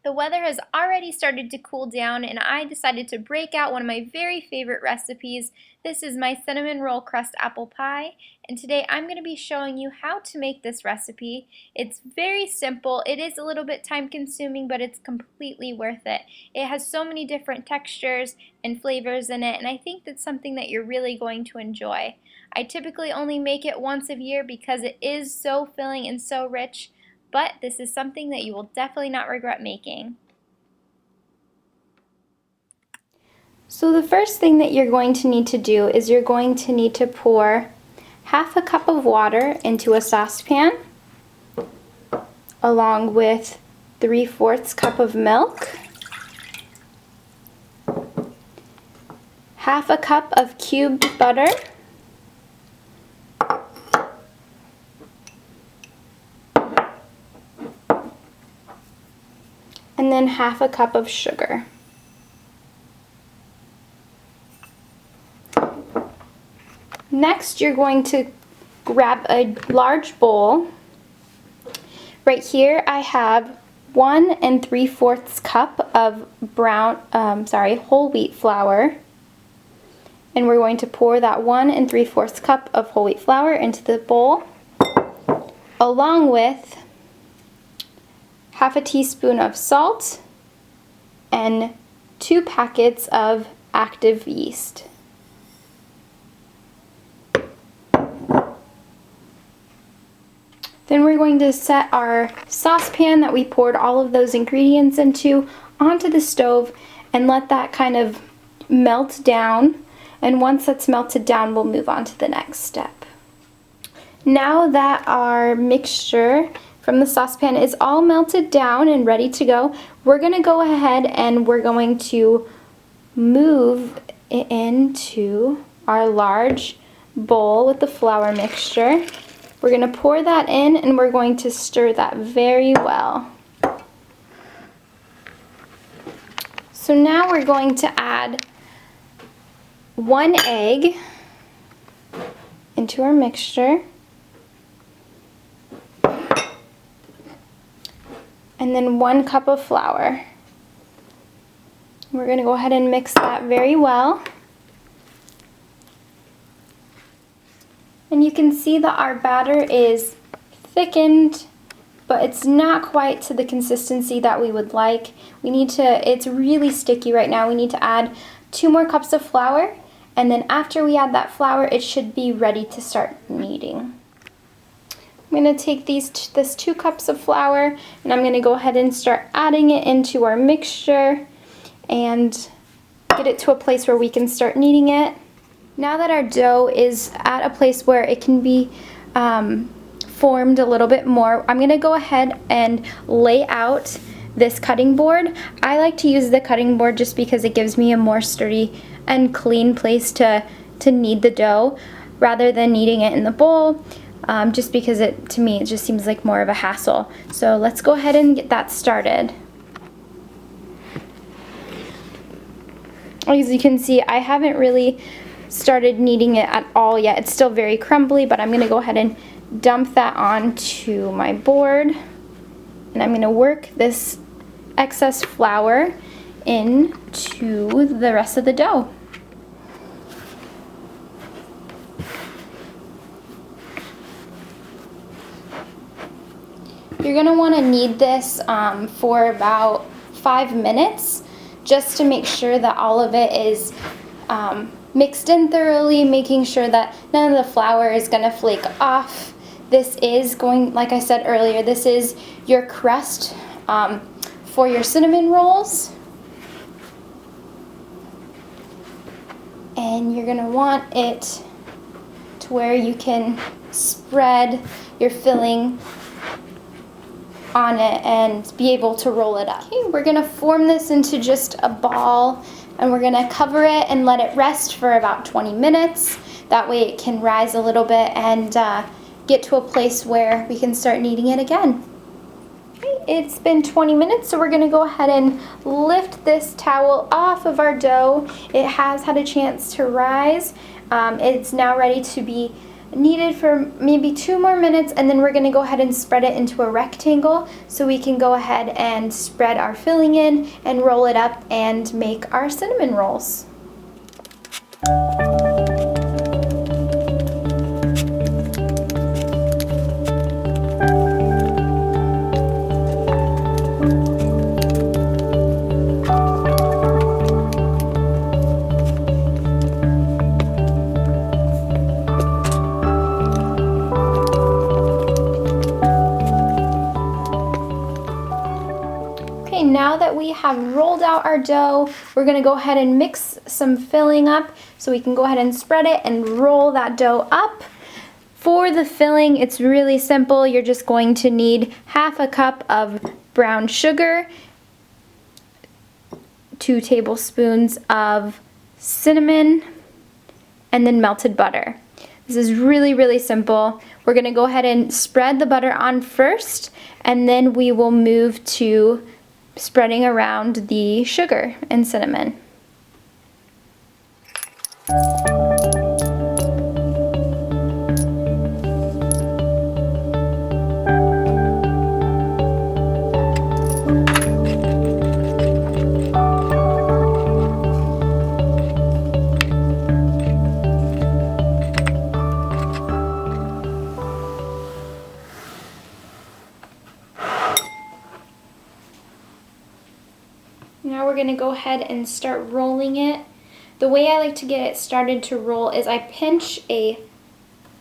The weather has already started to cool down and I decided to break out one of my very favorite recipes. This is my cinnamon roll crust apple pie, and today I'm going to be showing you how to make this recipe. It's very simple. It is a little bit time consuming, but it's completely worth it. It has so many different textures and flavors in it, and I think that's something that you're really going to enjoy. I typically only make it once a year because it is so filling and so rich, but this is something that you will definitely not regret making. So the first thing that you're going to need to do is you're going to need to pour half a cup of water into a saucepan along with 3/4 cup of milk, half a cup of cubed butter, and then half a cup of sugar. Next, you're going to grab a large bowl. Right here I have 1 3/4 cup of whole wheat flour. And we're going to pour that 1 3/4 cup of whole wheat flour into the bowl, along with half a teaspoon of salt and 2 packets of active yeast. Then we're going to set our saucepan that we poured all of those ingredients into onto the stove and let that kind of melt down. And once that's melted down, we'll move on to the next step. Now that our mixture from the saucepan is all melted down and ready to go, we're going to go ahead and we're going to move it into our large bowl with the flour mixture. We're going to pour that in and we're going to stir that very well. So now we're going to add 1 egg into our mixture. And then 1 cup of flour. We're going to go ahead and mix that very well. And you can see that our batter is thickened, but it's not quite to the consistency that we would like. It's really sticky right now. We need to add 2 more cups of flour, and then after we add that flour, it should be ready to start kneading. I'm going to take this 2 cups of flour, and I'm going to go ahead and start adding it into our mixture and get it to a place where we can start kneading it. Now that our dough is at a place where it can be formed a little bit more, I'm going to go ahead and lay out this cutting board. I like to use the cutting board just because it gives me a more sturdy and clean place to knead the dough rather than kneading it in the bowl, just because to me it just seems like more of a hassle. So let's go ahead and get that started. As you can see, I haven't really started kneading it at all yet. It's still very crumbly, but I'm going to go ahead and dump that onto my board, and I'm going to work this excess flour into the rest of the dough. You're going to want to knead this for about 5 minutes just to make sure that all of it is mixed in thoroughly, making sure that none of the flour is going to flake off. This is like I said earlier, this is your crust for your cinnamon rolls. And you're going to want it to where you can spread your filling on it and be able to roll it up. Okay, we're going to form this into just a ball, and we're going to cover it and let it rest for about 20 minutes. That way it can rise a little bit and get to a place where we can start kneading it again. Okay, it's been 20 minutes, so we're going to go ahead and lift this towel off of our dough. It has had a chance to rise. It's now ready to be kneaded for maybe 2 more minutes, and then we're going to go ahead and spread it into a rectangle so we can go ahead and spread our filling in and roll it up and make our cinnamon rolls. Now that we have rolled out our dough, we're going to go ahead and mix some filling up so we can go ahead and spread it and roll that dough up. For the filling, it's really simple. You're just going to need half a cup of brown sugar, 2 tablespoons of cinnamon, and then melted butter. This is really, really simple. We're going to go ahead and spread the butter on first, and then we will move to spreading around the sugar and cinnamon. Now we're going to go ahead and start rolling it. The way I like to get it started to roll is I pinch a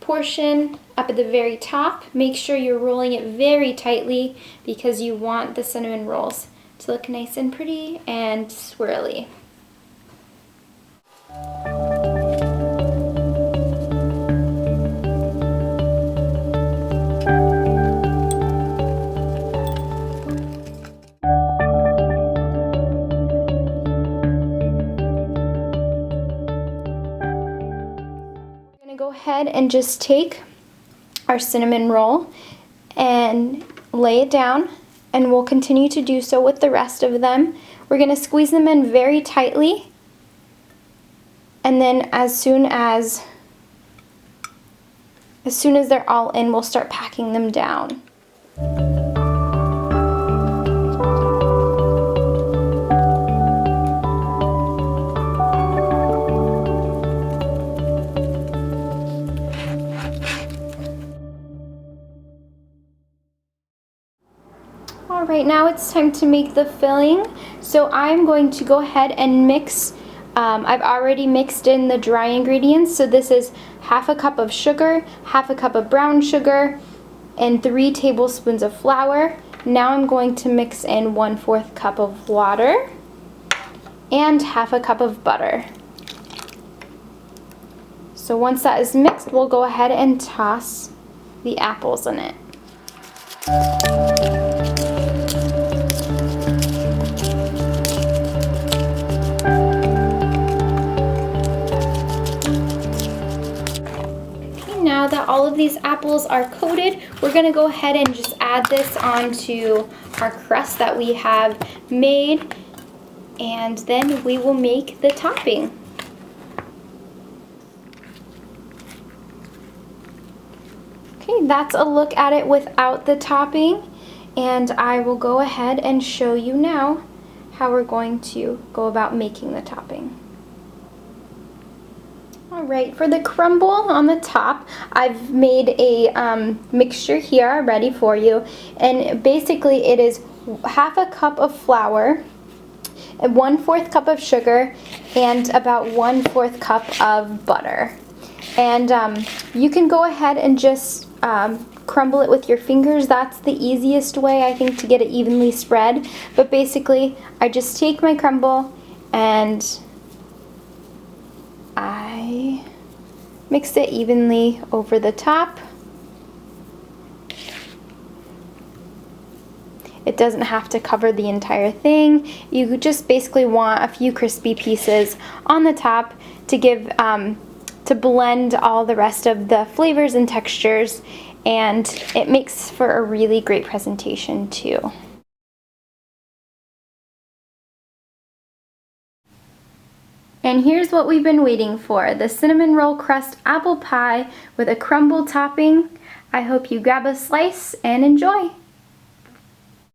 portion up at the very top. Make sure you're rolling it very tightly because you want the cinnamon rolls to look nice and pretty and swirly. Go ahead and just take our cinnamon roll and lay it down, and we'll continue to do so with the rest of them. We're going to squeeze them in very tightly, and then as soon as they're all in, we'll start packing them down. Alright, now it's time to make the filling. So I'm going to go ahead and mix, I've already mixed in the dry ingredients. So this is half a cup of sugar, half a cup of brown sugar, and 3 tablespoons of flour. Now I'm going to mix in 1/4 cup of water and half a cup of butter. So once that is mixed, we'll go ahead and toss the apples in it. Now that all of these apples are coated, we're going to go ahead and just add this onto our crust that we have made, and then we will make the topping. Okay, that's a look at it without the topping, and I will go ahead and show you now how we're going to go about making the topping. Alright, for the crumble on the top, I've made a mixture here ready for you, and basically it is half a cup of flour, 1/4 cup of sugar, and about 1/4 cup of butter. And you can go ahead and just crumble it with your fingers. That's the easiest way, I think, to get it evenly spread. But basically, I just take my crumble and I mix it evenly over the top. It doesn't have to cover the entire thing. You just basically want a few crispy pieces on the top to give to blend all the rest of the flavors and textures, and it makes for a really great presentation too. And here's what we've been waiting for, the cinnamon roll crust apple pie with a crumble topping. I hope you grab a slice and enjoy.